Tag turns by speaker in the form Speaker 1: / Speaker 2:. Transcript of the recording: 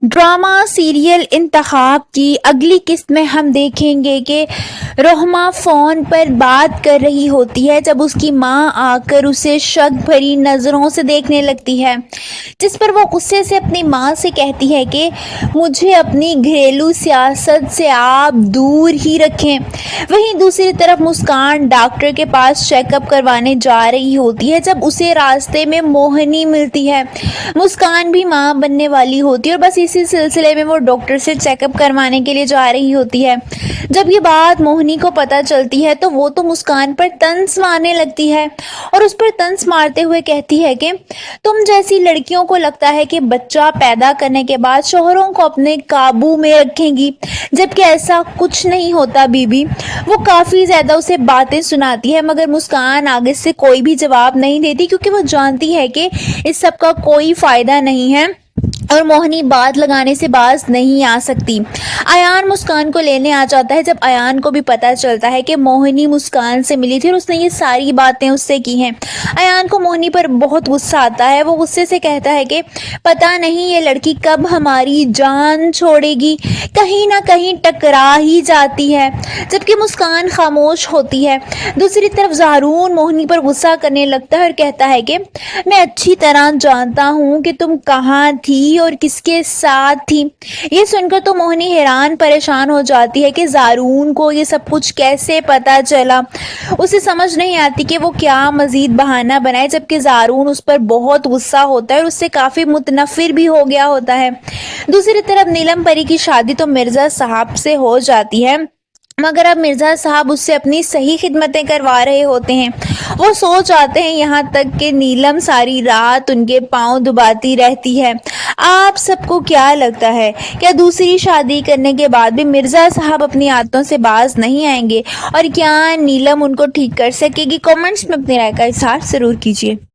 Speaker 1: Drama serial इंतखाब की अगली किस्त में हम देखेंगे कि रोहमा फ़ोन पर बात कर रही होती है जब उसकी माँ आकर उसे शक भरी नज़रों से देखने लगती है, जिस पर वो गुस्से से अपनी माँ से कहती है कि मुझे अपनी घरेलू सियासत से आप दूर ही रखें। वहीं दूसरी तरफ मुस्कान डॉक्टर के पास चेकअप करवाने जा रही होती है जब उसे रास्ते में मोहिनी मिलती है। मुस्कान भी माँ बनने वाली होती है और बस इसी सिलसिले में वो डॉक्टर से चेकअप करवाने के लिए जा रही होती है। जब ये बात मोहिनी को पता चलती है तो वो तो मुस्कान पर तंज मारने लगती है और उस पर तंज मारते हुए कहती है कि तुम जैसी लड़कियों को लगता है कि बच्चा पैदा करने के बाद शोहरों को अपने काबू में रखेंगी, जबकि ऐसा कुछ नहीं होता बीबी। वो काफ़ी ज़्यादा उसे बातें सुनाती है मगर मुस्कान आगे से कोई भी जवाब नहीं देती क्योंकि वो जानती है कि इस सब का कोई फ़ायदा नहीं है और मोहिनी बात लगाने से बाज नहीं आ सकती। अयान मुस्कान को लेने आ जाता है जब अयान को भी पता चलता है कि मोहिनी मुस्कान से मिली थी और उसने ये सारी बातें उससे की हैं। अयान को मोहिनी पर बहुत गुस्सा आता है। वो गुस्से से कहता है कि पता नहीं ये लड़की कब हमारी जान छोड़ेगी, कहीं ना कहीं टकरा ही जाती है। जबकि मुस्कान खामोश होती है। दूसरी तरफ ज़ारून मोहिनी पर गुस्सा करने लगता है और कहता है कि मैं अच्छी तरह जानता हूँ कि तुम कहाँ थी और किसके साथ थी। ये सुनकर तो मोहिनी हैरान परेशान हो जाती है कि ज़ारून को ये सब कुछ कैसे पता चला। उसे समझ नहीं आती कि वो क्या मज़ीद बहाना बनाए, जबकि ज़ारून उस पर बहुत गुस्सा होता है और उससे काफ़ी मुतनफ़िर भी हो गया होता है। दूसरी तरफ नीलम परी की शादी तो मिर्ज़ा साहब से हो जाती है मगर अब मिर्ज़ा साहब उससे अपनी सही खिदमतें करवा रहे होते हैं। वो सो जाते हैं, यहाँ तक कि नीलम सारी रात उनके पाँव दबाती रहती है। आप सबको क्या लगता है, क्या दूसरी शादी करने के बाद भी मिर्ज़ा साहब अपनी आदतों से बाज नहीं आएंगे और क्या नीलम उनको ठीक कर सकेगी? कमेंट्स में अपनी राय का इज़हार ज़रूर कीजिए।